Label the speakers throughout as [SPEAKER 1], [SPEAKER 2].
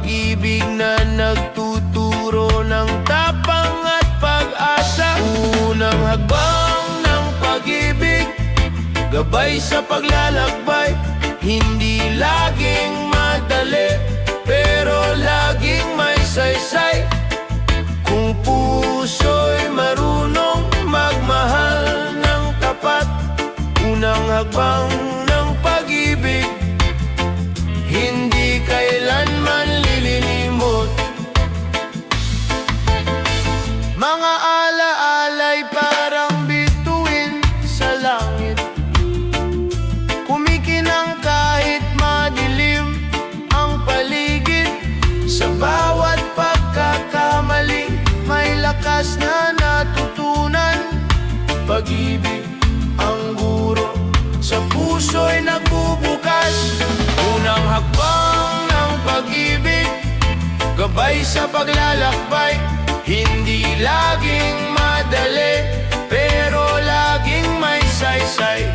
[SPEAKER 1] pag-ibig na nagtuturo ng tapang at pag-asa. Unang hakbang ng pag-ibig, gabay sa paglalakbay. Hindi laging madali, pero laging may saysay. Kung puso'y marunong magmahal ng tapat. Unang hakbang ng pag-ibig, hindi kailanman lililimot. Mga alaala'y parang bituin sa langit, kumikinang kahit madilim ang paligid. Sa bawat pagkakamali, may lakas na natutunan. Pag-ibig ang guro, sa puso'y nagbubukas. Unang hakbang ng pag-ibig, gabay sa paglalakbay. Hindi laging madali, pero laging may saysay.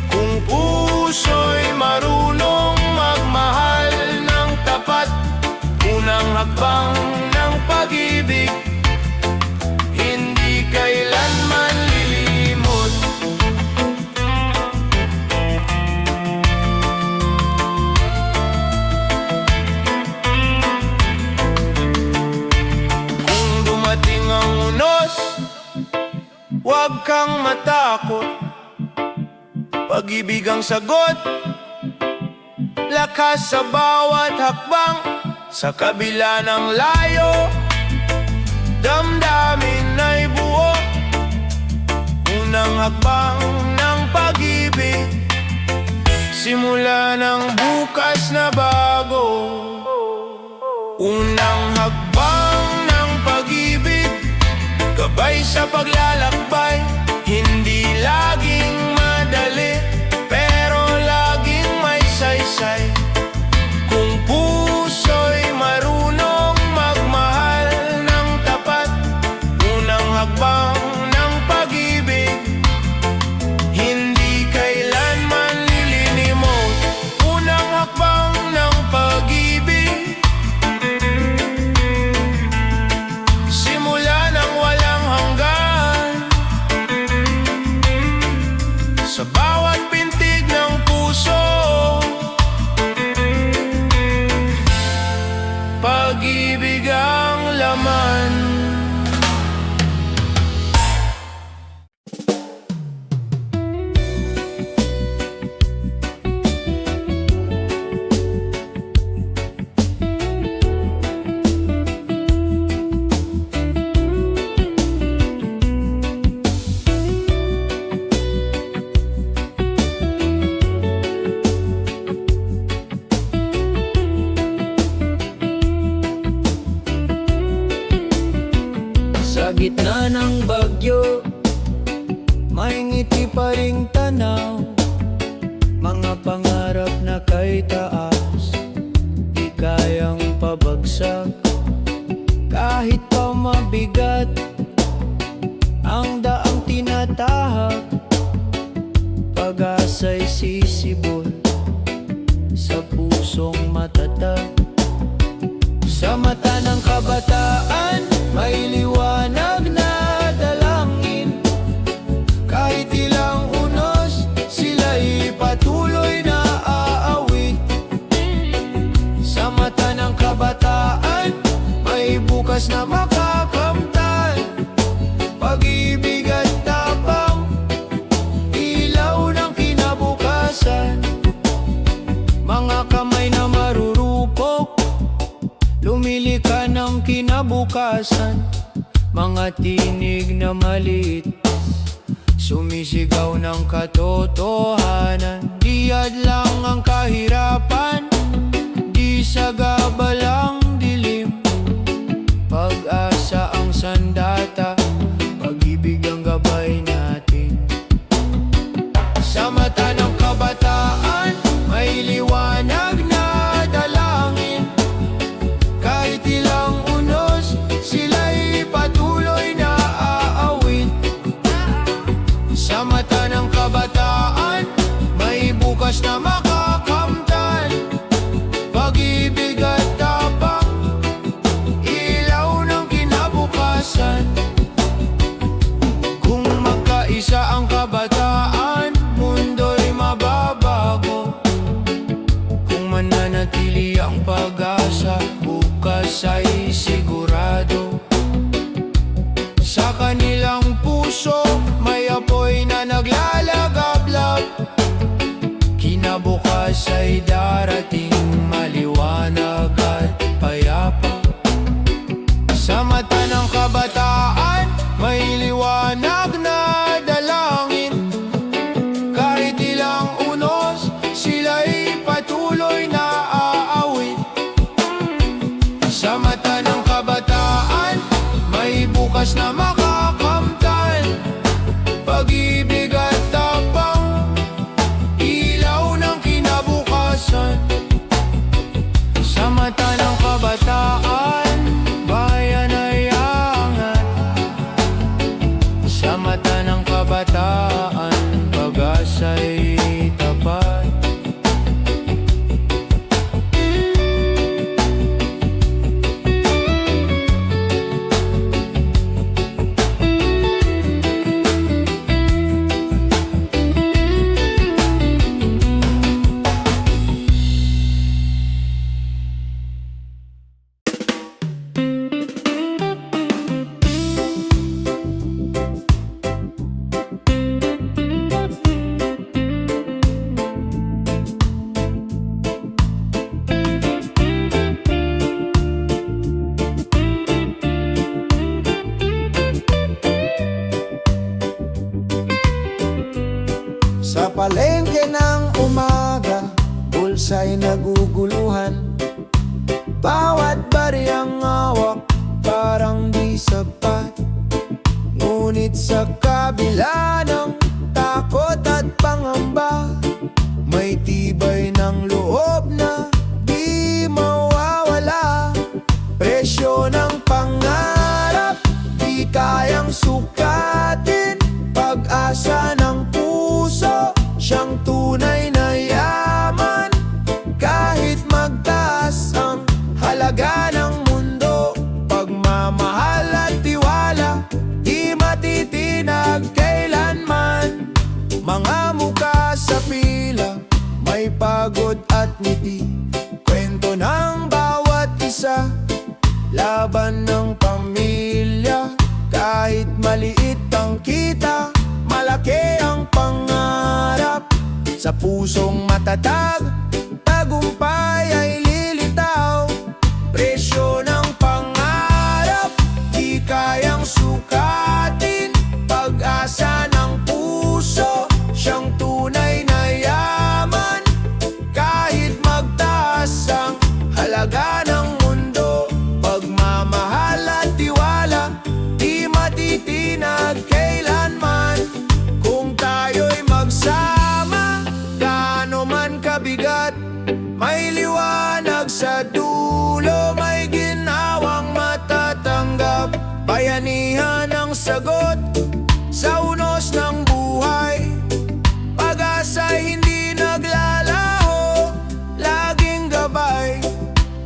[SPEAKER 1] Kung puso'y marunong magmahal ng tapat. Unang hakbang ng pag-ibig, hindi kailanman lilimot. Kung dumating ang unos, huwag kang matakot. Pag-ibig ang sagot, lakas sa bawat hakbang. Sa kabila ng layo, damdamin ay buo. Unang hakbang ng pag-ibig, simula ng bukas na bago. Unang hakbang ng pag-ibig, gabay sa paglalakbay. Hindi laging madali, pero laging may saysay. Kung puso'y marunong magmahal ng tapat. Unang hakbang ng pag-ibig, hindi kailanman lilimot. Unang hakbang ng pag-ibig, simula ng walang hanggan. Sa bawat pintig ng puso, pag-ibig ang laman.
[SPEAKER 2] Sa gitna ng bagyo, may ngiti pa ring tanaw. Mga pangarap na kay taas, di kayang pabagsak. Kahit pa mabigat ang daang tinatahak, pag-asa'y sisibol sa pusong matatag. Sa mata ng kabataan, may liwanag na dalangin. Kahit ilang unos, sila'y patuloy na aawit. Sa mata ng kabataan, may bukas na makakamtan. Pag-ibig at tapang, ilaw ng kinabukasan. Mga kamay na marurupok, lumilika ng kinabukasan. Mga tinig na maliit, sumisigaw ng katotohanan. Di hadlang ang kahirapan, di sagabalang dilim. Pag-asa ang sandata, pag-ibig ang gabay natin. Sa mata ng kabataan, may liwanag na dalangin. Kahit ilang unos, sila'y patuloy na aawit. Sa mata ng kabataan, may bukas na makakamtan. nananatili ang pag-asa, bukas ay sigurado. Sa kanilang puso may apoy na naglalagablab. Kinabukas ay darating maliwanag at payapa. Sa mata ng kabataan may liwanag na dalangin. Kahit ilang unos sila'y patuloy na aawit. Sa mata ng kabataan may bukas na makakamtan. Pag-ibig at tapang, ilaw ng kinabukasan. Sa mata ng kabataan, bayan ay aangat. Sa mata ng kabataan, pag-asa'y tapat.
[SPEAKER 3] Sa palengke ng umaga, bulsa'y naguguluhan. Bawat bariyang hawak parang di sapat. Ngunit sa kabila ng takot at pangamba, may tibay ng loob na di mawawala. Presyo ng pangarap, di kayang sukatin. Pag-asa ng puso, siyang tunay na yaman. Kahit magtaas ang halaga ng mundo, pagmamahal at tiwala, di matitinag kailanman. Mga muka sa pila, may pagod at ngiti. Kwento ng bawat isa, laban ng pamilya. Kahit maliit ang kita, malaki ang pangarap. Sa pusong matatag, tagumpay ay lilitaw. Presyo ng pangarap, di kayang sukatin. Pag-asa ng puso, siyang tunay na yaman. Kahit magtaas ang halaga ng mundo, pagmamahal at tiwala, di matitinag kailanman. Kung tayo'y magsama, gaano man kabigat, may liwanag sa dulo, may ginawang matatanggap. Bayanihan ang sagot sa unos ng buhay. Pag-asa'y hindi naglalaho, laging gabay.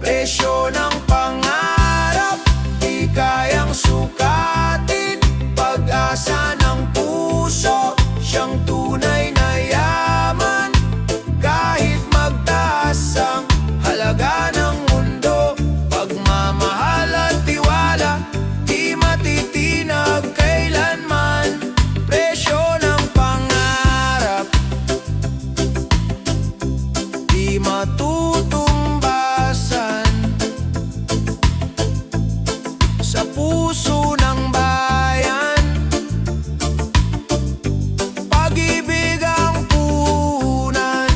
[SPEAKER 3] Presyo ng pangarap, di kayang sukatin. Pag-asa ng puso, siyang tunay na yaman. Kahit magtaas ang halaga ng mundo, pagmamahal at tiwala, di matitinag kailanman. Presyo ng pangarap, di matutumbasan. Sa puso ng bayan, pag-ibig ang puhunan.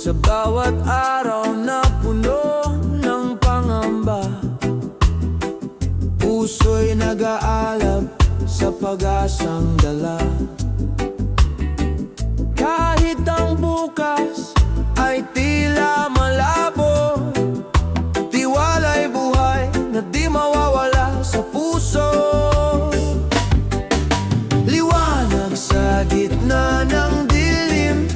[SPEAKER 3] Sa bawat araw na puno oras ang dala. Kahit ang bukas ay tila malabo, tiwala'y buhay na di mawawala sa puso. Liwanag sa gitna ng dilim,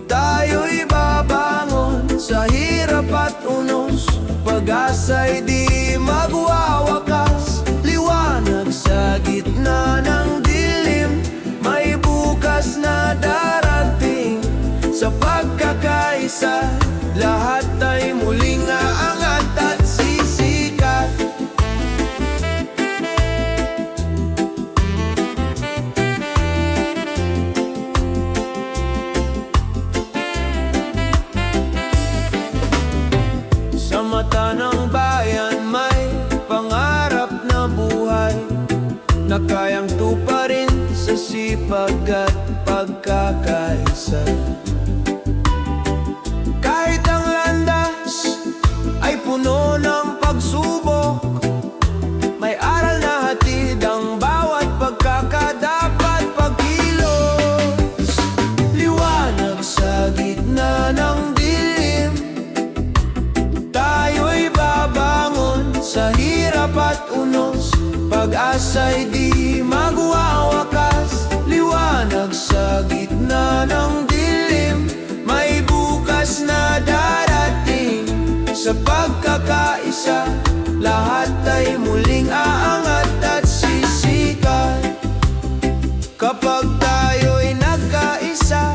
[SPEAKER 3] tayo'y babangon sa hirap at unos. Pag-asa'y di magwawakas. Liwanag sa gitna ng dilim, may bukas na darating. Sa pagkakaisa, lahat ay muling aangat at sisikat. Sa mata ng bayan may pangarap na buhay na kayang tuparin sa sipag at pagkakaisa. Kahit ang landas ay puno ng pagsubok, may aral na hatid ang bawat pagkakadapat pagkilos. Liwanag sa gitna ng dilim, tayo'y babangon sa hirap at unos. Pag-asa'y di magwawakas. Liwanag sa gitna ng dilim, may bukas na darating. Sa pagkakaisa, lahat ay muling aangat at sisikat. Kapag tayo'y nagkaisa,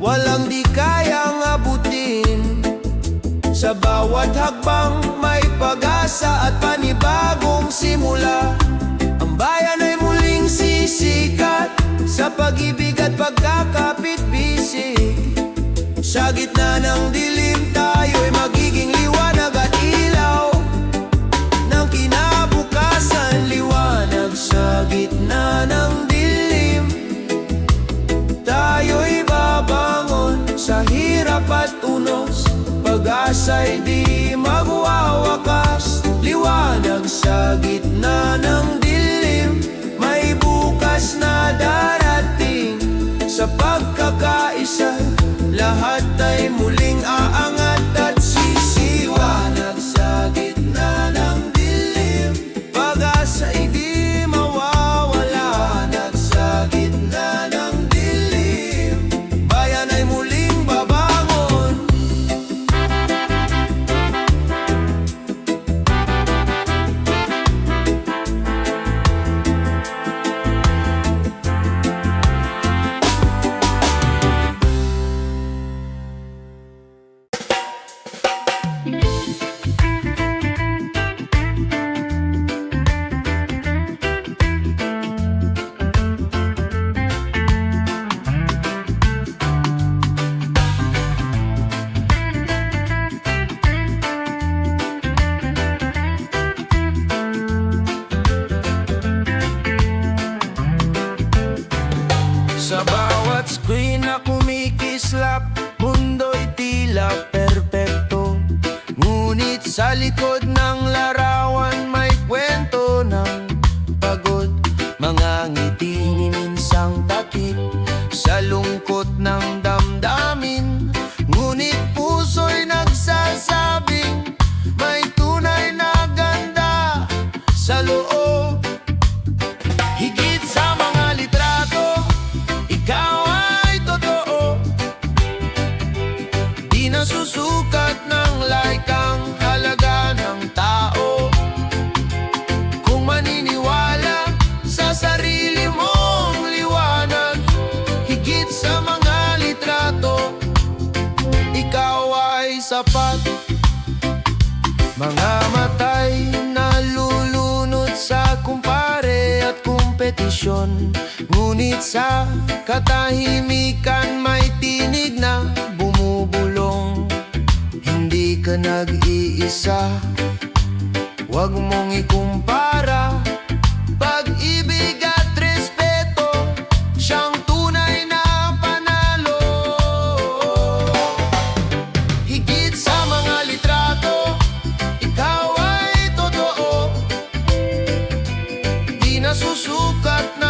[SPEAKER 3] walang di kayang abutin. Sa bawat hakbang may pag-asa at panibagong simula. Ang bayan ay muling sisikat sa pag-ibig at pagkakapit-bisig. Sa gitna ng dilim, tayo'y magiging liwanag at ilaw ng kinabukasan. Liwanag sa gitna ng dilim, tayo'y babangon sa hirap at unos. Pag-asa'y di magwawakas. Liwanag sa gitna ng dilim, may bukas na darating. Sa pagkakaisa, lahat ay muling aangat at sisiwanag. Sa gitna ng dilim, pag-asa'y di mawawala. Liwanag sa gitna ng dilim, bayan ay muling babangon. Sa bawat screen na kumikislap, mundo'y tila perpekto. Ngunit sa likod ng larawan may kwento ng pagod. Mga ngiti ni minsang takip sa lungkot ng damdamin. Ngunit puso'y nagsasabing may tunay na ganda sa loob. Higit sa mga litrato, ikaw ay totoo. Di nasusukat ng like ang halaga ng tao. Kung maniniwala sa sarili mong liwanag, higit sa mga litrato, ikaw ay sapat. Mga matay nalulunod sa kumpare at kompetisyon. Ngunit sa katahimikan may tinig na bumubulong. Hindi ka nag-iisa, huwag mong ikumpara. Pag-ibig at respeto, siyang tunay na panalo. Higit sa mga litrato, ikaw ay totoo. Di nasusukat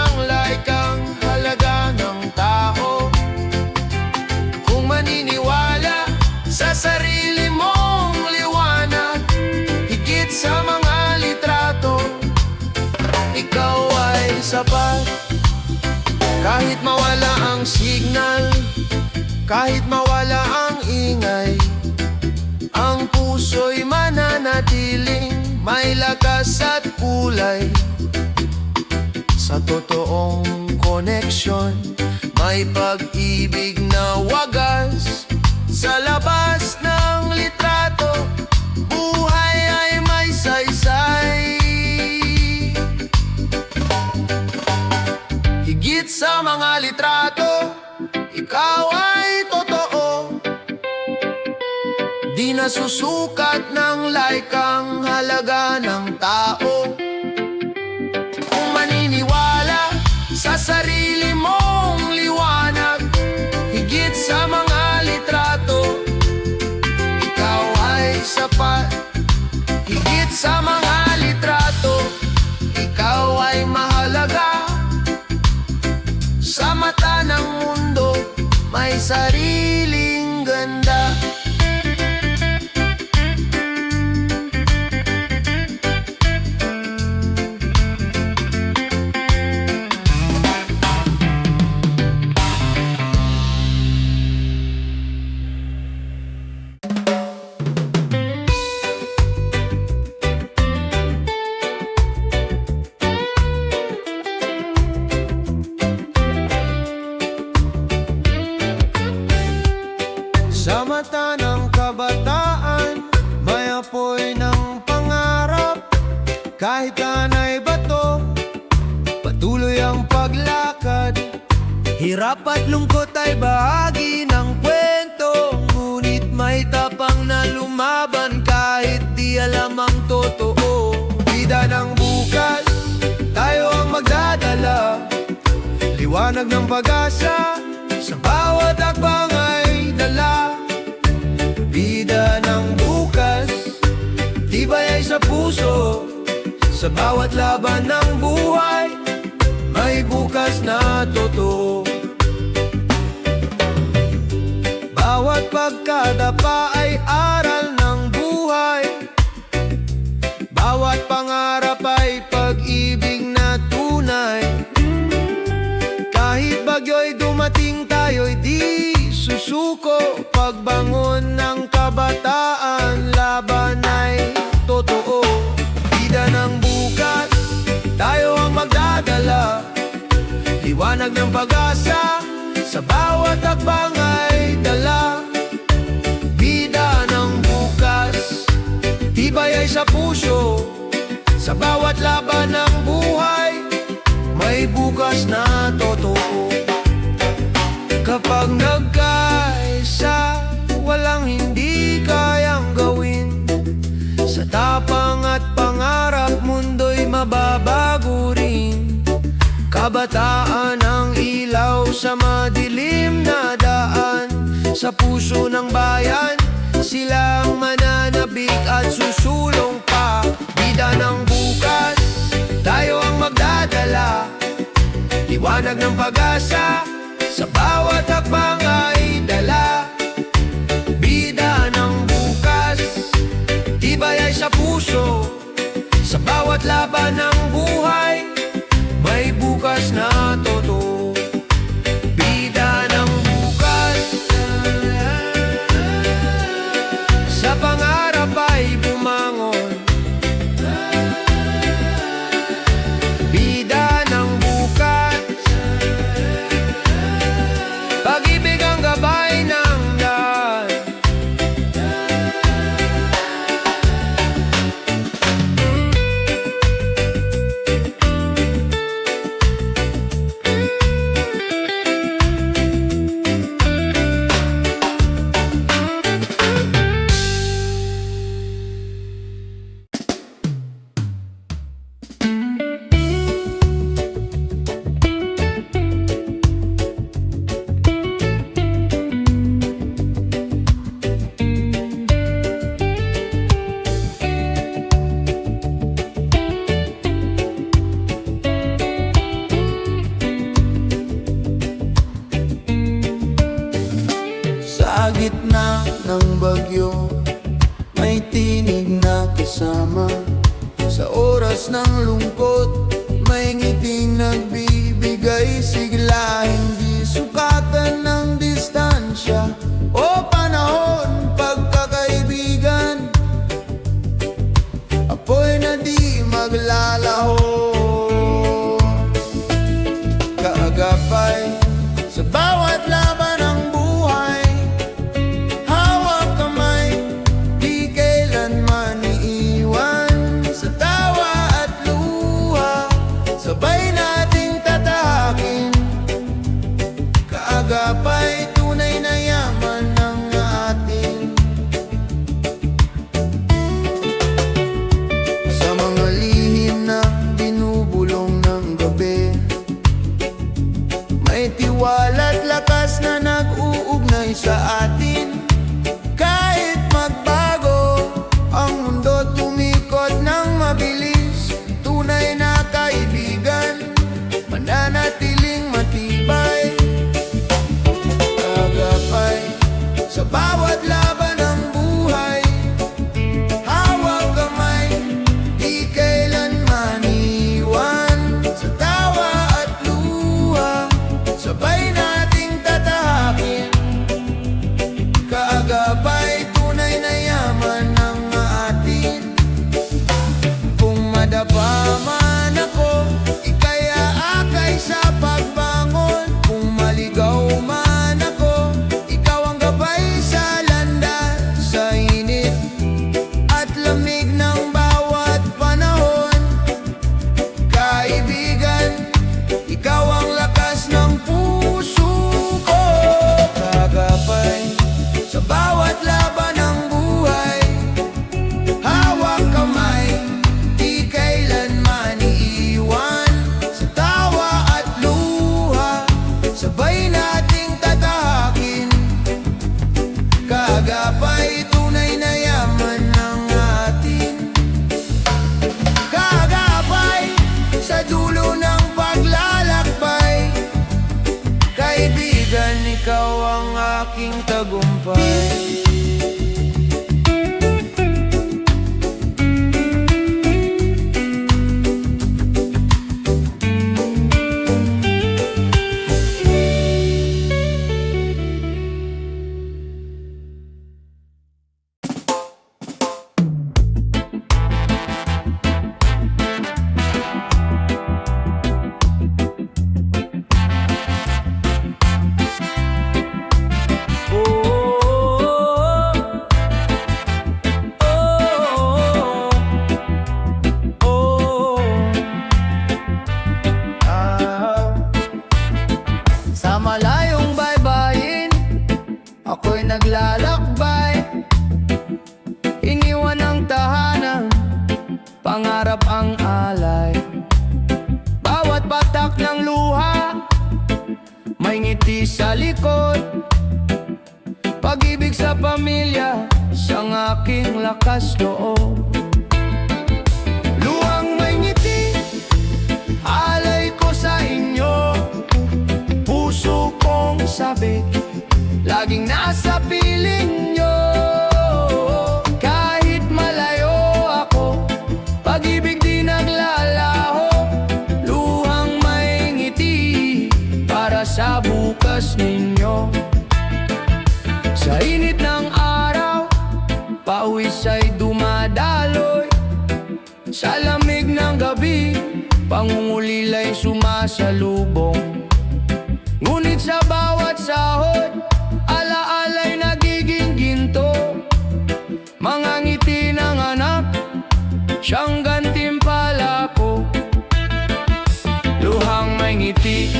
[SPEAKER 3] Kahit mawala ang signal, kahit mawala ang ingay, ang puso'y mananatiling may lakas at kulay. Sa totoong koneksyon, may pag-ibig na wagas. Sa labas ng litrato, buhay ay may saysay. Higit sa mga litrato, ikaw ay totoo. Di nasusukat ng like ang halaga ng tao. Kung maniniwala sa sarili mong liwanag, higit sa mga litrato, ikaw ay sapat. Higit sa mga litrato, ikaw ay mahalaga. Sa mata ng mundo, may sariling ganda. Sa mata ng kabataan, may apoy ng pangarap. Kahit tanay bato, patuloy ang paglakad. Hirap at lungkot ay bahagi ng kwento, ngunit may tapang na lumaban kahit di alam ang totoo. Bida ng bukas, tayo ang magdadala. Liwanag ng pag-asa, sa bawat akbang ay dala. Bida ng bukas, tibay ay sa puso. Sa bawat laban ng buhay, may bukas na totoo. Bawat pagkadapa ay aral ng buhay. Bawat pangarap ay pag-ibig na tunay. Kahit bagyo'y dumating, tayo'y di susuko. Pagbangon ng kabataan, laban ay totoo. Bida ng bukas, tayo ang magdadala. Liwanag ng pag-asa, sa bawat akbang ay dala. Bida ng bukas, tibay ay sa puso. Sa bawat laban ng buhay, may bukas na totoo. Kapag nagkaisa, walang hindi kayang gawin. Sa tapang at pangarap, mundo'y mababago rin. Kabataan ang ilaw sa madilim na daan. Sa puso ng bayan, silang mananabik at susulong pa. Bida ng bukas, tayo ang magdadala. Liwanag ng pag-asa, sa bawat hakbang ay dala. Bida ng bukas, tibay ay sa puso. Sa bawat laban ng buhay, may bukas na totoo. Bida ng bukas, sa pangarap ay bumangon. Bida ng bukas, pag-ibig ang gabay ng daan. Sa gitna ng bagyo, may tinig na kasama. Sa oras ng lungkot, may ngiting nagbibigay sigla. tila hindi sukatan ng distansya o panahon pagkakaibigan. Apoy na di maglalaho, kaagapay sa bawat laban ng buhay. Hawak kamay, di kailanman iiwan. Sa tawa at luha, sabay nating tatahakin. Kaagapay, tunay na yaman ng atin. Sa mga lihim na binubulong ng gabi, may tiwala't lakas na nag-uugnay sa atin. Kahit magbago ang mundo, tumikot ng mabilis. Tunay na kaibigan, mananatiling matibay. Kagapay sa bawat laban ng buhay. Hawak kamay, di kailanman iwan. Sa tawa at luha, sabay nating tatahakin. Kaagapay, tunay na yaman ng atin. Kung madapa man ako, ika'y aakay sa pagbangon. Kung maligaw man ako, ikaw ang gabay sa landas. Sa init at lamig ng bawat panahon, kaibigan, ikaw ang lakas ng puso ko. Kagapay sa bawat laban ng buhay. Hawak kamay, di kailanman iiwan. Sa tawa at luha, sabay nating tatahakin. Kagapay, tunay na yaman ng atin. Kagapay sa dulo ng paglalakbay. Kaibigan, ikaw ang aking tagumpay. Sa malayong baybayin, ako'y naglalakbay. Iniwan ang tahanan, pangarap ang alay. Bawat patak ng luha, may ngiti sa likod. Pag-ibig sa pamilya, siyang aking lakas loob. Luhang may ngiti, alay ko sa inyo. Puso kong sabik, laging nasa piling nyo. Kahit malayo ako, pag-ibig di naglalaho. Luhang may ngiti, para sa bukas ninyo. Sa init ng araw, pawis ay dumadaloy. Sa lamig ng gabi, pangungulila'y sumasalubong. Ngunit sa bawat sahod, alaala'y nagiging ginto. Mga ngiti ng anak, siyang gantimpala ko. Luhang may ngiti,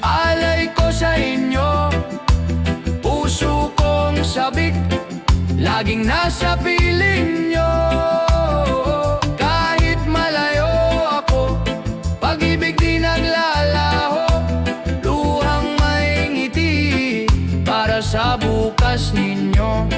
[SPEAKER 3] alay ko sa inyo. Puso kong sabik, laging nasa piling nyo. Kahit malayo ako, pag-ibig di naglalaho. Luhang may ngiti, para sa bukas ninyo.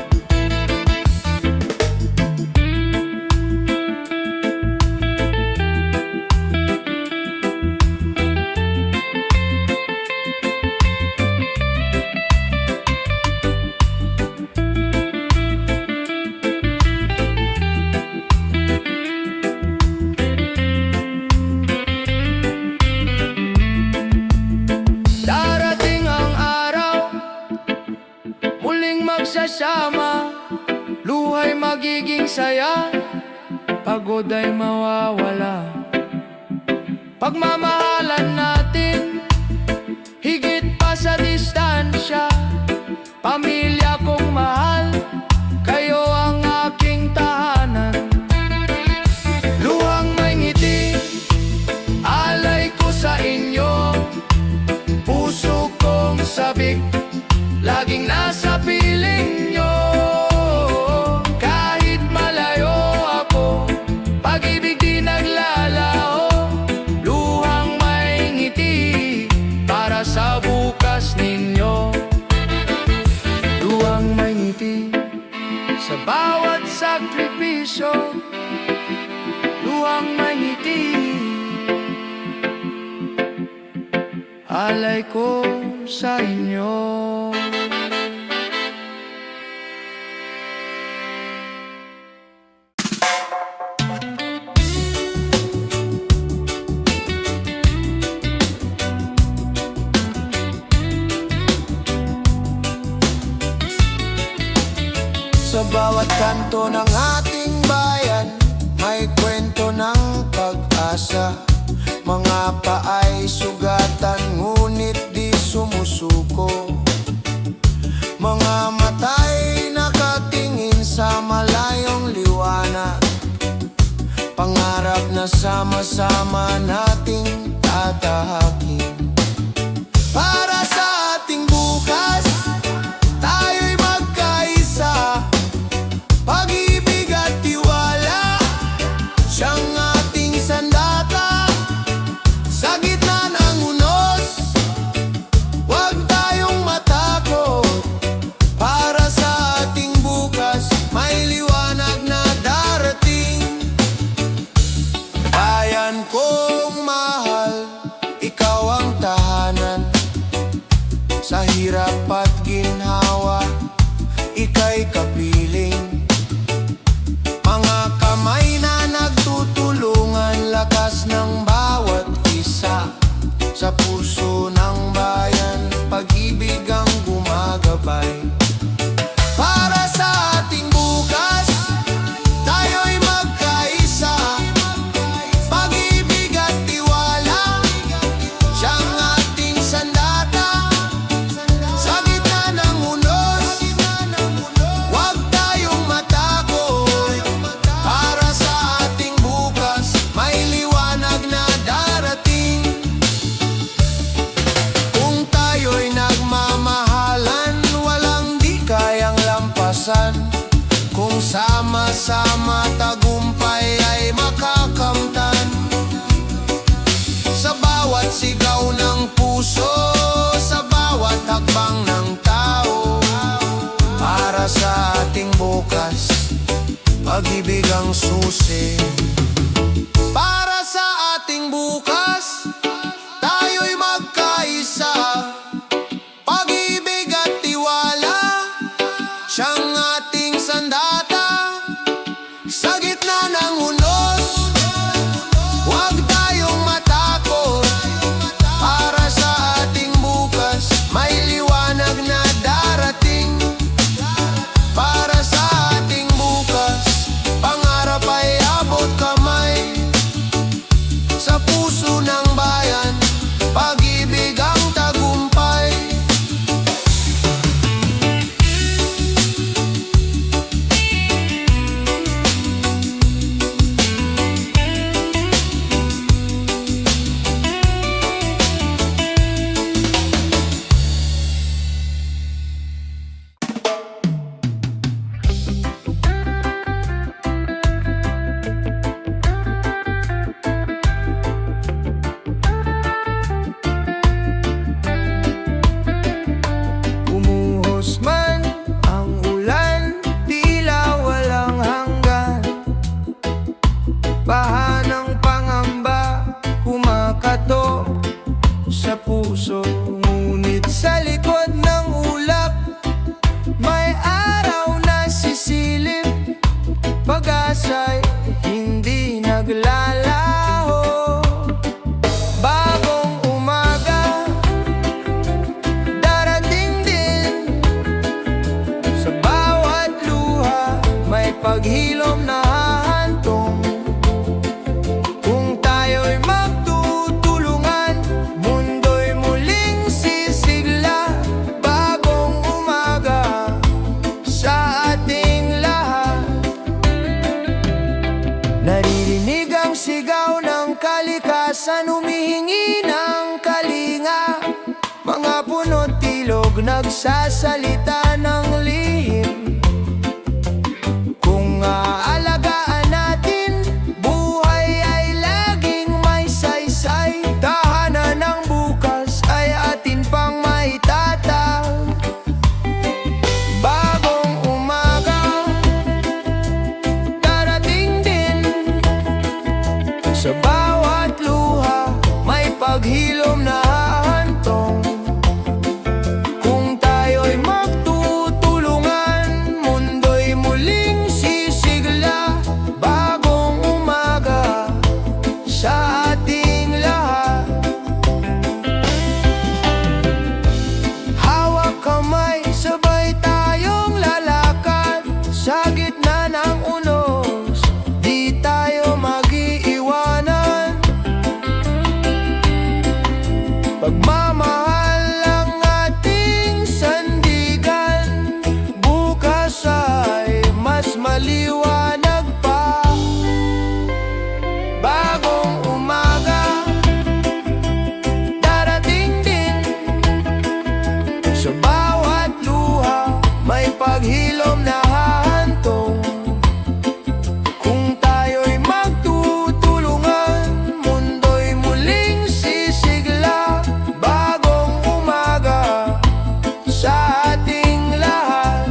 [SPEAKER 2] magkasama, luhay magiging saya, pagod ay mawawala. Pagmamahalan natin, higit pa sa distansya. Pamilya kong mahal, kayo ang aking tahanan. Luhang may ngiti, alay ko sa inyo. Puso kong sabik, laging nasa piling nyo. Kahit malayo ako, pag-ibig di naglalaho. Luhang may ngiti, para sa bukas ninyo. Luhang may ngiti, sa bawat sakripisyo. Luhang may ngiti, alay ko sa inyo.
[SPEAKER 3] Sa bawat kanto ng ating bayan, may kwento ng pag-asa. Mga paay sugatan, ngunit di sumusuko. Mga mata'y nakatingin sa malayong liwanag. Pangarap na sama-sama nating tatahakin. Para sa ating bukas, tayo'y magkaisa. Pag-ibig at tiwala, siyang ating sandata. Sa gitna ng unos, huwag tayong matakot. Para sa ating bukas, may liwanag na darating. Bayan kong mahal, ikaw ang tahanan. Sa hirap at ginhawa, ika'y kapiling. Mga kamay na nagtutulungan, lakas ng bawat isa. Sa puso ng bayan, pag-ibig ang gumagabay. Para sa ating bukas, tayo'y magkaisa. Pag-ibig at tiwala, siyang ating sandata. Sa gitna ng unos, huwag tayong matakot. Para sa ating bukas, may liwanag na darating. Kung tayo'y nagmamahalan, walang di kayang lampasan. Kung sama-sama tagumpay ay makakamtan. Sa bawat sigaw ng puso, sa bawat hakbang ng tao. Para sa ating bukas, pag-ibig ang susi. Para sa ating bukas, tayo'y magkaisa. Pag-ibig at tiwala, siyang ating sandata. Sa gitna ng unos, huwag tayong matakot. Para sa ating bukas, may liwanag na darating. Para sa ating bukas, pangarap ay abot kamay. paghilom na hahantong. Kung tayo'y magtutulungan, mundo'y muling sisigla. Bagong umaga sa ating lahat. Naririnig ang sigaw ng kalikasan, humihingi ng kalinga. Mga puno't ilog nagsasalita ng lihim. Kung aalagaan natin, buhay ay laging may saysay. Tahanan ng bukas ay atin pang maitatag. Bagong umaga, darating din. Sa bawat luha, may paghilom na hahantong. Kung tayo'y magtutulungan, mundo'y muling sisigla. Bagong umaga sa ating lahat. Hawak kamay, sabay tayong lalakad. Sa gitna ng unos, di tayo mag-iiwanan. Pagmamahal ang ating sandigan, bukas ay mas maliwanag pa. Bagong umaga, darating din. Sa bawat luha, may paghilom na hahantong. Kung tayo'y magtutulungan, mundo'y muling sisigla. Bagong umaga sa ating lahat.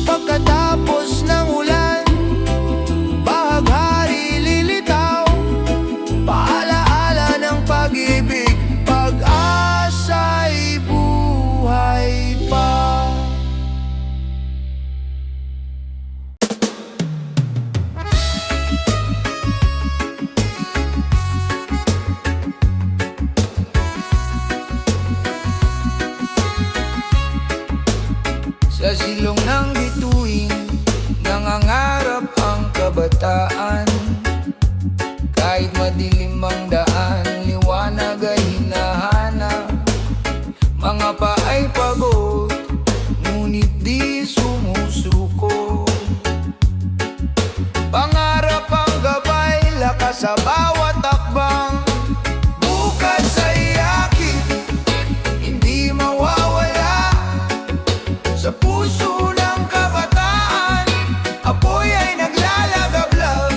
[SPEAKER 3] Pagkatapos ng ulan, bahaghari lilitaw. Paalaala ng pag-ibig, pag-asa'y buhay pa. Sa silong ng bituin, nangangarap ang kabataan. Kahit madilim ang daan, liwanag ay hinahanap. Mga paay pagod, ngunit di sumusuko. Pangarap ang gabay, lakas sa bawat takbang. Bukas ay akin, hindi mawawala. Sa puso ng kabataan, apoy ay naglalagablab.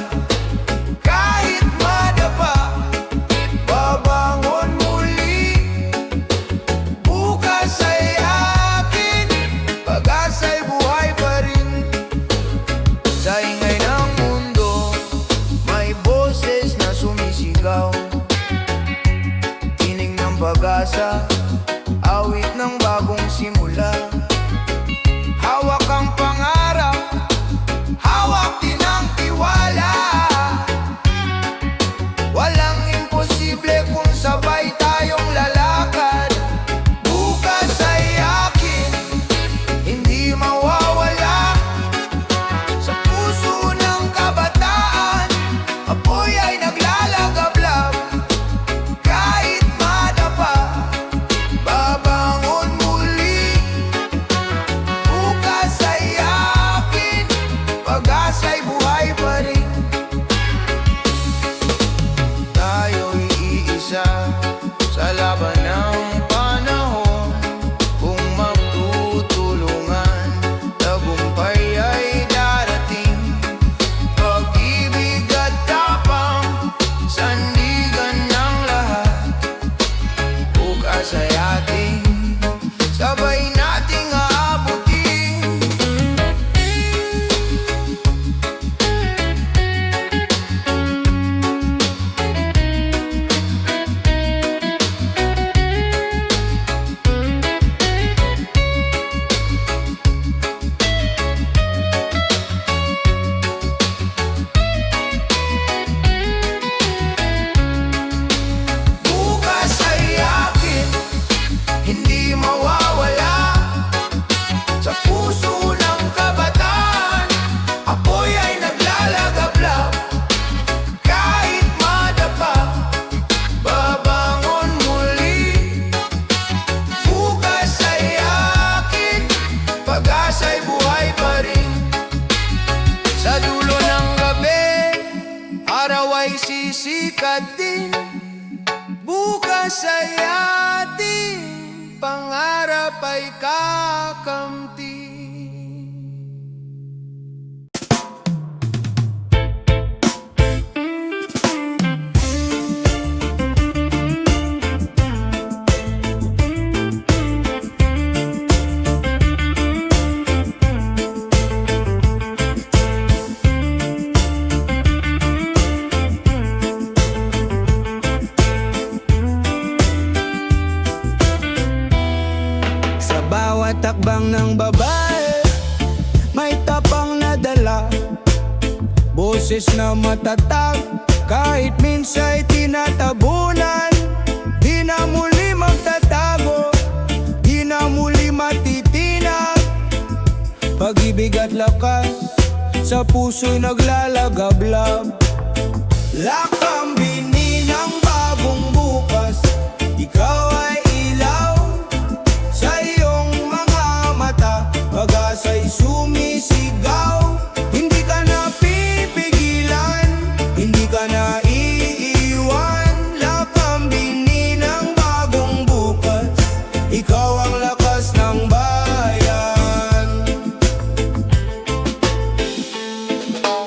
[SPEAKER 3] sisikat din. Bukas ay ating pangarap ay kakamti.
[SPEAKER 2] Bawat takbang ng babae, may tapang na dala, boses na matatag, kahit minsa'y tinatabunan. Di na muli magtatago, di na muli matitinag. Pag-ibig at lakas, sa puso'y naglalagablab. Lakambini ng bagong bukas, ikaw ay ilaw sa iyong mga mata, pag-asa'y sumisigaw. Hindi ka na pipigilan, hindi ka na iiwan. Lakambini ng bagong bukas, ikaw ang lakas ng bayan.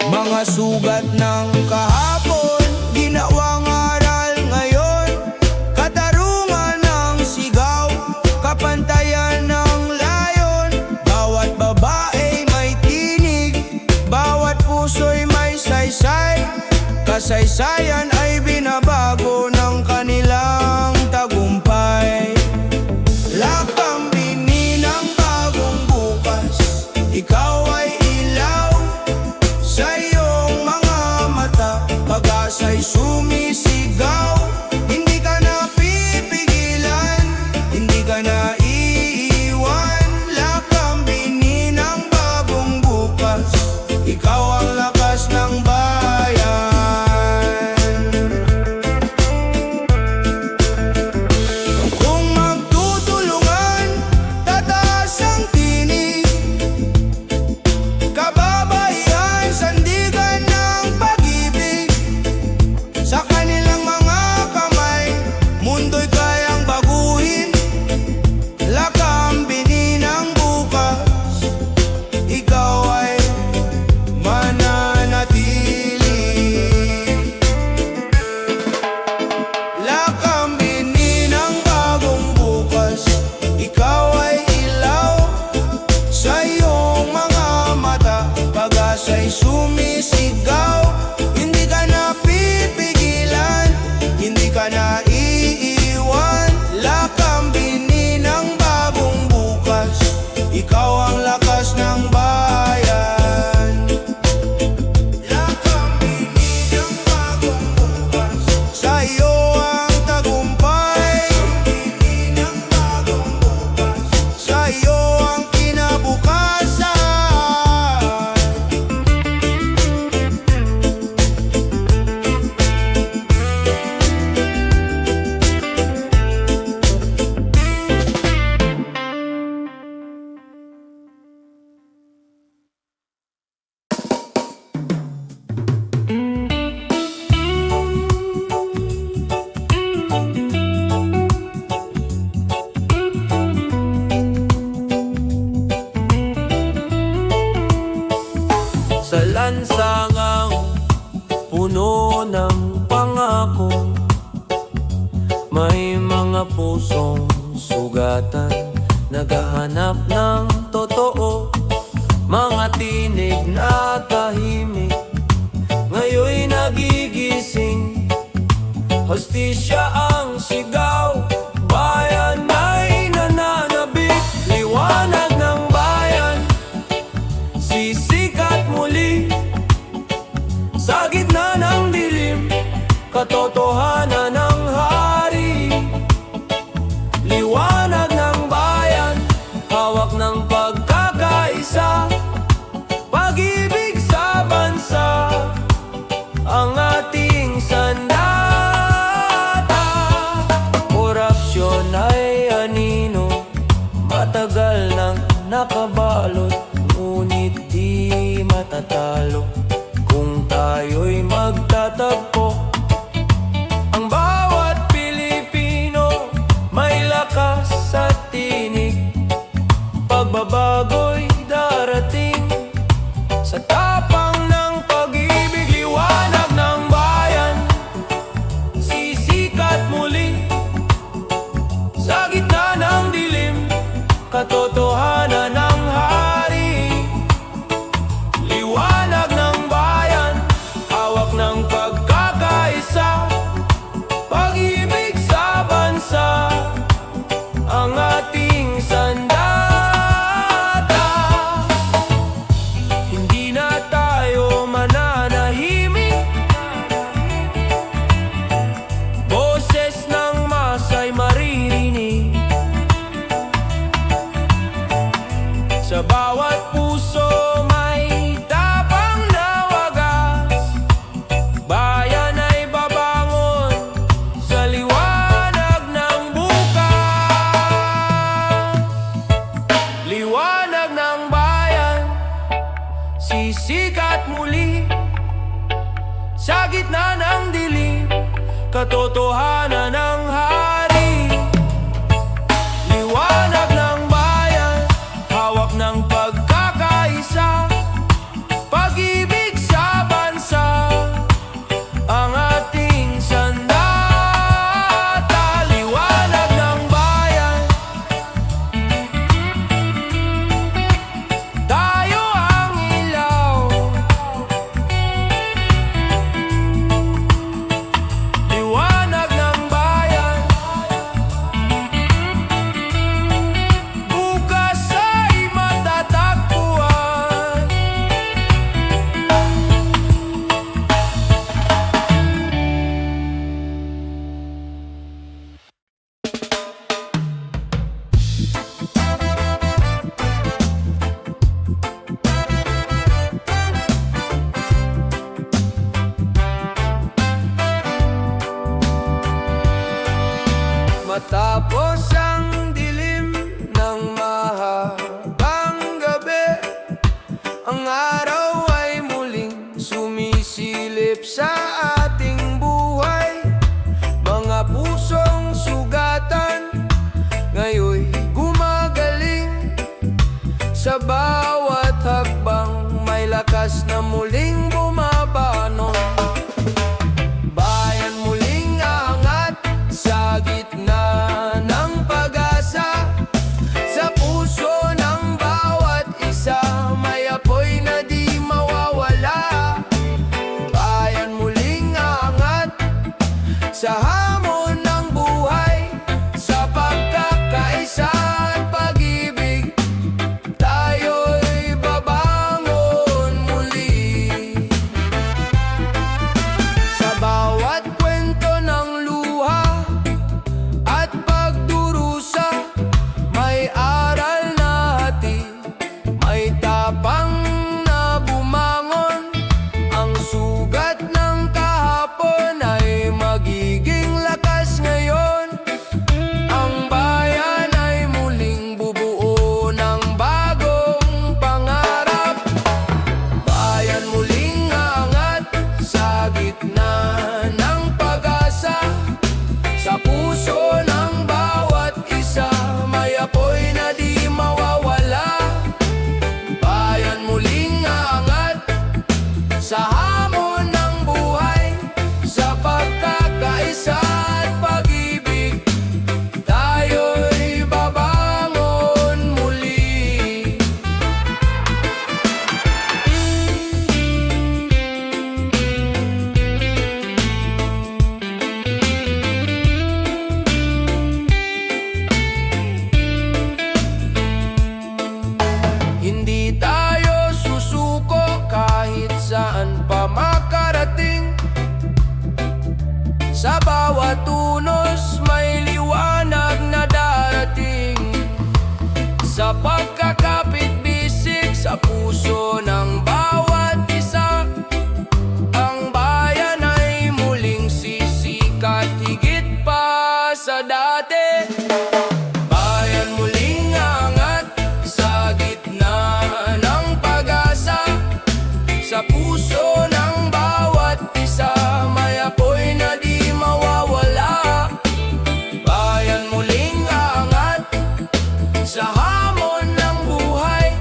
[SPEAKER 2] Mga sugat ng kahapon, ginawang aral ngayon. Katarungan ng sigaw, kapantayan ng layon. Bawat babae may tinig, bawat puso'y may saysay. Kasaysayan ay binabago ng kanilang tagumpay. Lakambini ng bagong bukas, ikaw ay ilaw sa iyong mga mata, pag-asa'y sumisigaw. Hindi ka na pipigilan, hindi ka na iiwan. Lakambini ng bagong bukas, ikaw ang lakas ng bayan. Kung magtutulungan, tataas ang tinig, kababaihan, sandigan ng pag-ibig. Sa kanilang mga kamay, mundo'y kayang baguhin. Lakambini ng bukas, ikaw ay mananatili. Lakambini ng bagong bukas, ikaw ay ilaw sa iyong mga mata, pag-asa'y sumisigaw. Hindi ka na pipigilan, hindi ka na iiwan. Lakambini ng bagong bukas, ikaw ang lakas ng bayan. Lakambini ng bagong bukas, sa iyo ang tagumpay. Lakambini ng bagong bukas, sa iyo ang kinabukasan.
[SPEAKER 1] Sa lansangang puno ng pangako, may mga pusong sugatan, naghahanap ng totoo. Mga tinig na tahimik, ngayon'y nagigising. Hostisya ang sigaw, bayan ay nananabik. Liwanag ng bayan, sisikat muli sa gitna ng dilim. Katotohanan ng hari, liwanag ng bayan, hawak ng pagkakaisa, pag-ibig sa bansa, ang ating sandata. Korupsyon ay anino, matagal nang nakabalot, ngunit di matatalo kung tayo'y magtatagpo. bago'y darating. Sa tapang ng pag-ibig, liwanag ng bayan sisikat muli. Sa gitna ng dilim, katotohanan ng hari. Liwanag ng bayan, hawak ng pagkakaisa. Pag-ibig sa bansa, ang ating sandata. Hindi na tayo mananahimik. Boses ng masa'y maririnig. Sa bawat puso may tapang na wagas. Bayan ay babangon sa liwanag ng bukas. Liwanag ng bayan sisikat muli. Sa gitna ng dilim, katotohanan ng hari. Liwanag ng bayan, hawak ng pagkakaisa. Pag-ibig sa bansa, ang ating sandata. Liwanag ng bayan, tayo ang ilaw. Liwanag ng bayan, bukas ay matatagpuan. Matapos ang dilim ng mahabang gabi, ang araw ay muling sumisilip sa ating buhay. Mga pusong sugatan ngayoy gumagaling. Sa bawat hakbang may lakas na muling bumabangon. Bayan muling aangat sa gitna ng pag-asa. Sa puso ng bawat isa may apoy na di mawawala. Bayan muling aangat sa hamon ng buhay. Sa pagkakaisa at pag-ibig, tayo'y babangon muli. Sa bawat kwento ng luha at pagdurusa, may aral na hatid, may tapang na bumangon. Ang sugat ng kahapon ay magiging lakas ngayon. Ang bayan ay muling bubuo ng bagong pangarap. Bayan muling aangat sa gitna ng pag-asa. Sa puso ng bawat isa may apoy na di mawawala. Bayan muling aangat sa hamon ng buhay. Sa pagkakaisa at pag-ibig, tayo'y babangon muli. Hindi tayo susuko kahit saan pa makarating. Sa bawat unos may liwanag na darating. Sa pagkakapit-bisig sa puso ng bawat isa, ang bayan ay muling sisikat higit pa sa dati. Bayan muling aangat sa gitna ng pag-asa. Sa puso ng bawat isa may apoy na di mawawala. Bayan muling aangat sa hamon ng buhay.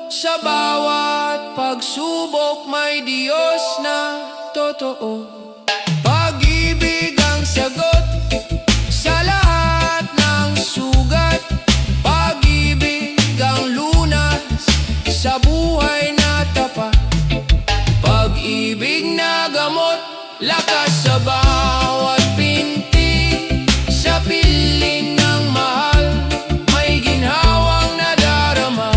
[SPEAKER 2] Sa bawat pagsubok may Diyos na totoo. Pag-ibig ang sagot sa lahat ng sugat. Pag-ibig ang lunas sa buhay na tapat. Pag-ibig na gamot, lakas sa bawat pinti. Sa piling ng mahal, may ginhawang nadarama.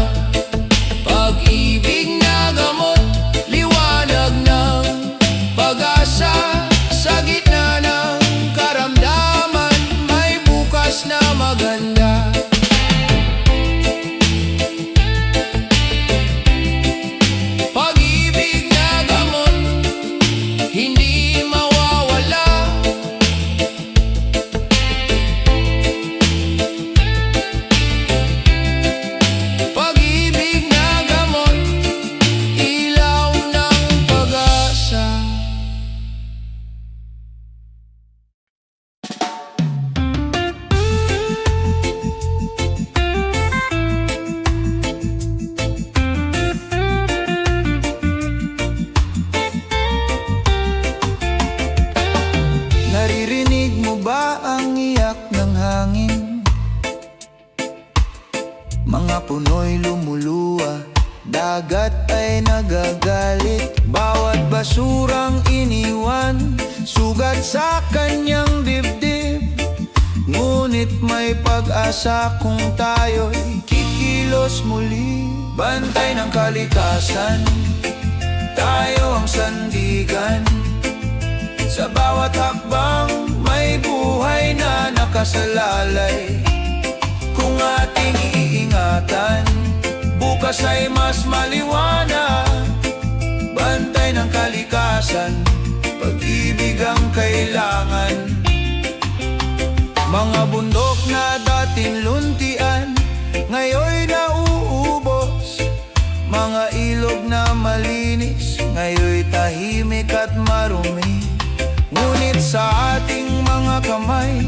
[SPEAKER 2] Pag-ibig na gamot, liwanag ng pag-asa. Sa gitna ng karamdaman, may bukas na maganda. Pag-ibig na gamot, hindi mawawala. Pag-ibig na gamot, ilaw ng pag-asa.
[SPEAKER 1] Naririnig mo ba ang iyak ng hangin? Mga puno'y lumuluwa, dagat ay nagagalit. Bawat basurang iniwan, sugat sa kanyang dibdib. Ngunit may pag-asa kung tayo'y kikilos muli. Bantay ng kalikasan, tayo ang sandigan. Sa bawat hakbang, may buhay na nakasalalay. Kung ating iingatan, bukas ay mas maliwanag. Bantay ng kalikasan, pag-ibig ang kailangan. Mga bundok na dating luntian, ngayon'y nauubos. Mga ilog na malinis, ngayon'y tahimik at marumi. Ngunit sa ating mga kamay,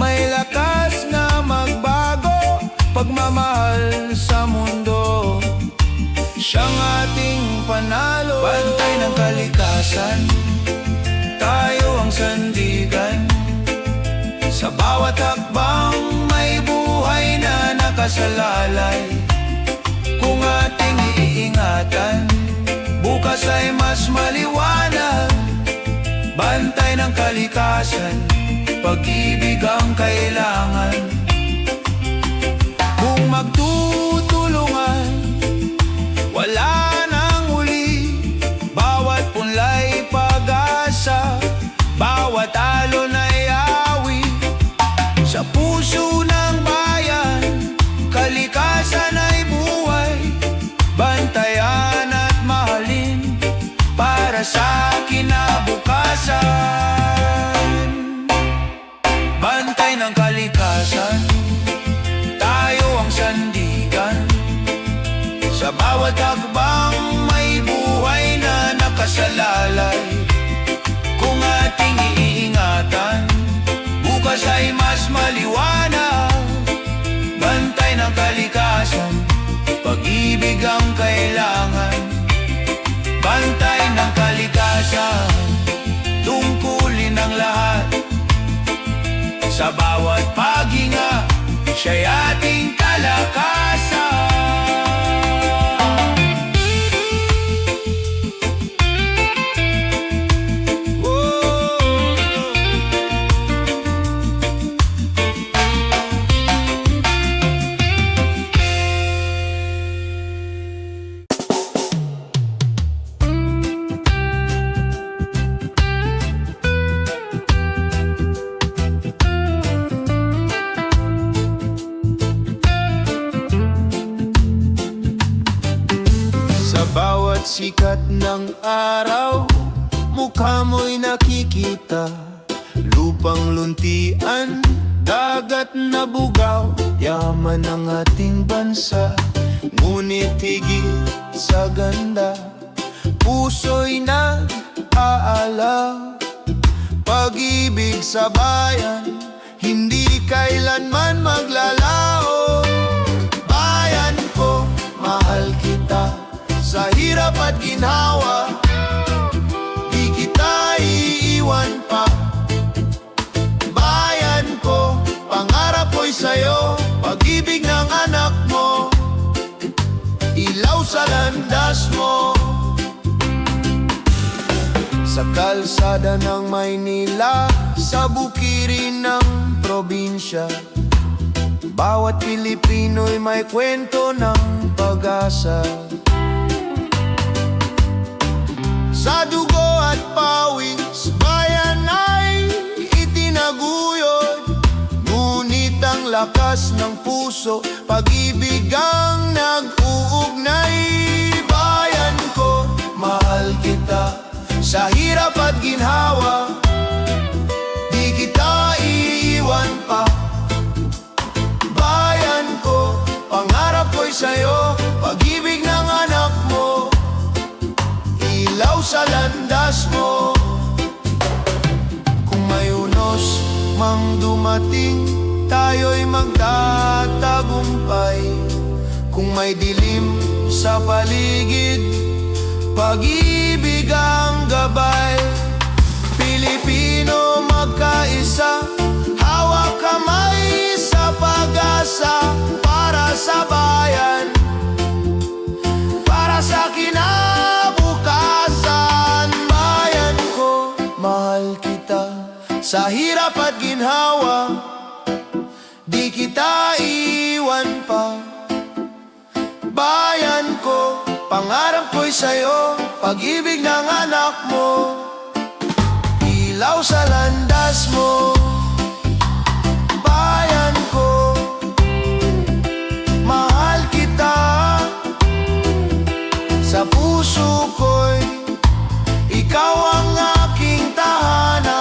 [SPEAKER 1] may lakas na magbago. Pagmamahal sa mundo, siyang ating panalo. Bantay ng kalikasan, tayo ang sandigan. Sa bawat hakbang, may buhay na nakasalalay. Kung ating iingatan, bukas ay mas maliwanag. Bantay ng kalikasan, pag-ibig ang kailangan. Kung magtutulungan, wala nang huli. Bawat punlay pag-asa, bawat alon ay awi. Sa puso ng bayan, kalikasan ay buhay. Bantayan at mahalin para sa kinabukasan. Bantay ng kalikasan, tayo ang sandigan. Sa bawat hakbang, may buhay na nakasalalay. Kung ating iingatan, bukas ay mas maliwanag. Bantay ng kalikasan, pag-ibig ang kailangan. Bantay ng kalikasan, tungkulin ang lahat. Sa bawat paghinga, siya'y ating kalakasan. Bawat sikat ng araw, mukha mo'y nakikita. Lupang luntian, dagat na bugaw, yaman ng ating bansa. Ngunit higit sa ganda, puso'y nag-aalaw. Pag-ibig sa bayan, hindi kailanman maglalao. Bayan ko, mahal kita.
[SPEAKER 3] hirap at ginhawa, di kita iiwan pa. Bayan ko, pangarap ko'y sa'yo, pag-ibig ng anak mo, ilaw sa landas mo. Sa kalsada ng Maynila, sa bukirin ng probinsya, bawat Pilipino'y may kwento ng pag-asa. Sa dugo at pawis, bayan ay itinaguyod, ngunit ang lakas ng puso, pag-ibig ang nag-uugnay. Bayan ko, mahal kita, sa hirap at ginhawa, di kita iiwan pa. Bayan ko, pangarap ko'y sa'yo, pag-ibig ng anak mo, ilaw sa landas mo. Kung may unos mang dumating, tayo'y magtatagumpay. Kung may dilim sa paligid, pag-ibig ang gabay. Pilipino magkaisa, hawak kamay sa pag-asa, para sa bayan, para sa kinabukasan. Bayan ko, mahal kita, sa hirap at ginhawa, di kita iwan pa. Bayan ko, pangarap ko'y sa'yo, pag-ibig ng anak mo, ilaw sa landas mo. Bayan ko, mahal kita, sa puso ko'y ikaw ang aking tahanan.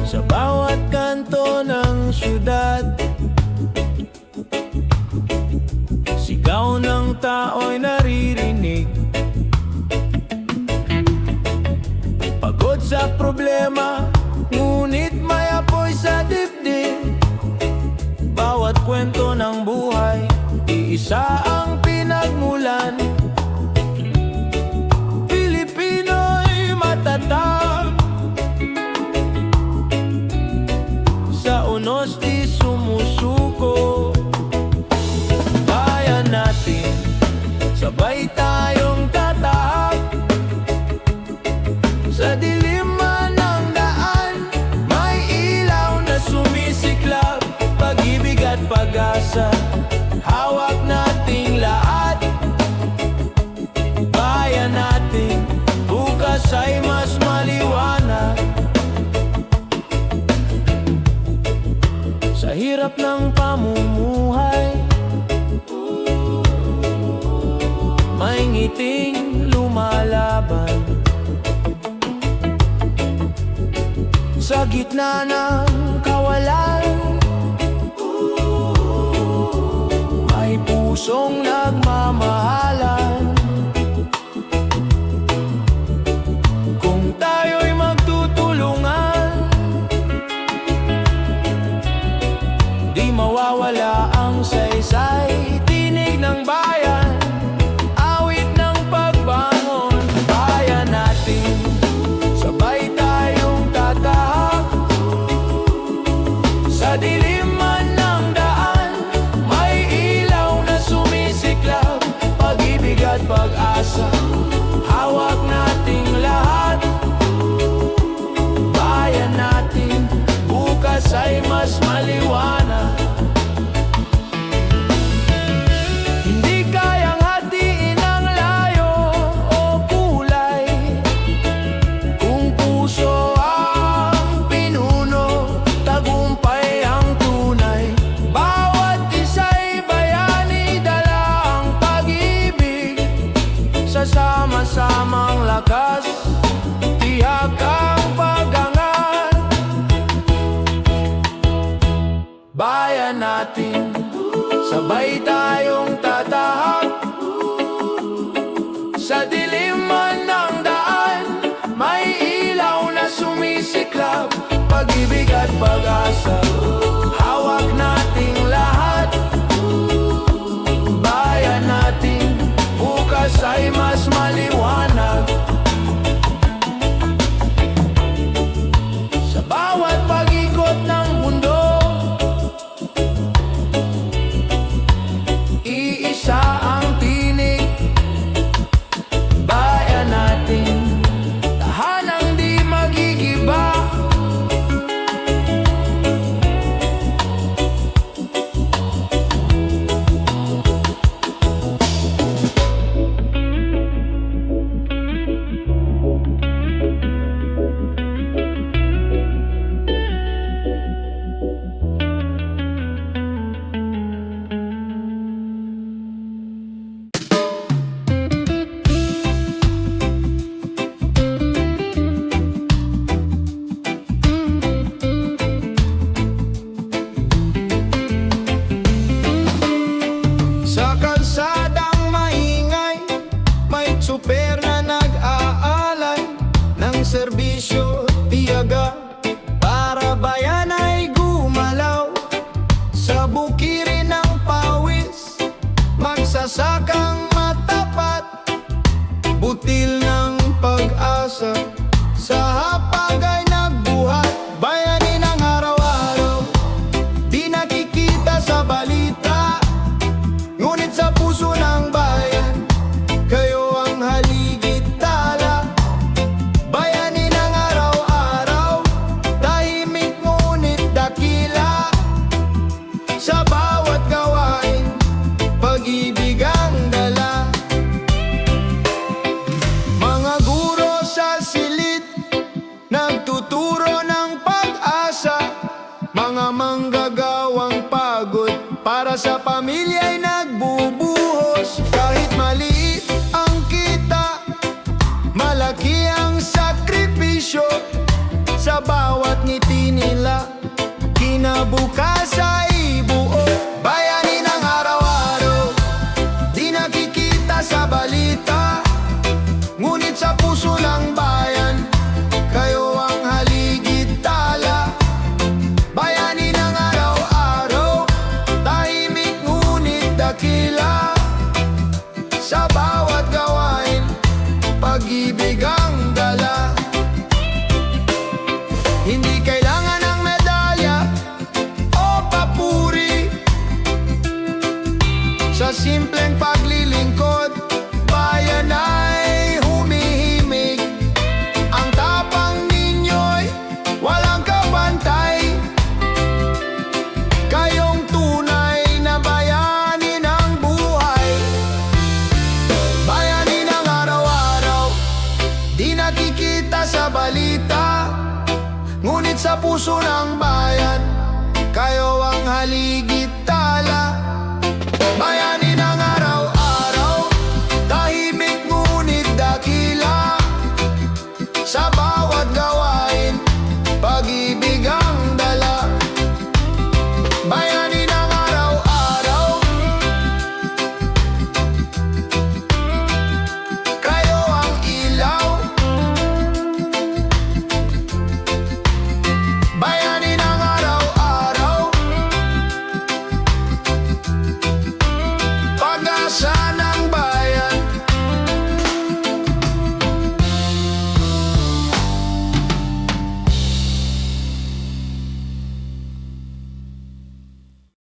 [SPEAKER 1] Sa bawat kanto ng syudad, sigaw ng tao'y naririnig. Pagod sa problema, ngunit may apoy sa dibdib. Bawat kwento ng buhay, iisa ang pinagmulan. Pilipino'y matatag, sa unos di sumusuko. Bayan natin, sabay tayong tatahak, sa dilim man ng daan, may ilaw na sumisiklab. Pag-ibig at pag-asa, hawak nating lahat. Bayan natin, bukas ay mas maliwanag. Sa hirap ng pamumuhay, may ngiting lumalaban. Sa gitna ng kawalan, may pusong nagmamahalan. Kung tayo'y magtutulungan, di mawawala ang saysay. Tinig ng bayan, awit ng pagbangon. Bayan natin, sabay tayong tatahak, sa dilim man ng daan, may ilaw na sumisiklab. Pag-ibig sabay tayong tatahak sa dilim man ng daan. May ilaw na sumisiklab, pag-ibig at pag-asa, hawak nating lahat. Bayan natin bukas ay mas maliwanag. Sa bawat pag-ikot ng mundo, iisa ang tinig. Bayan natin, tahanang di magigiba.
[SPEAKER 3] Sa kalsadang maingay, may tsuper na nag-aalay ng serbisyo tiyaga para bayan ay gumalaw. Sa bukirin ng pawis, magsasakang matapat, butil ng pag-asa. Sa hapag ay nagbuhat, bayanin ang araw-araw, di nakikita sa balita. Ngunit sa puso ng bayan, kayo ang haligid tala. Bayanin ang araw-araw, tahimik ngunit dakila. Sa bawat gawain, pag-ibig ang dala. Mga guro sa silid, nagtuturo ng pag-asa. Mga manggagawang pagod, para sa pamilya'y nagbubuhos. Kahit maliit ang kita, malaki ang sakripisyo. Sa bawat ngiti nila, kinabukasan buo. Bayanin ang araw-araw, di nakikita sa balita. Ngunit sa puso ng bayan, kayo ang haligid tala. Bayanin ang araw-araw, tahimik ngunit dakila. Sa bawat gawain, pag-ibig ang dala. Hindi kailangan ng medalya o papuri, sa simpleng paglilingkod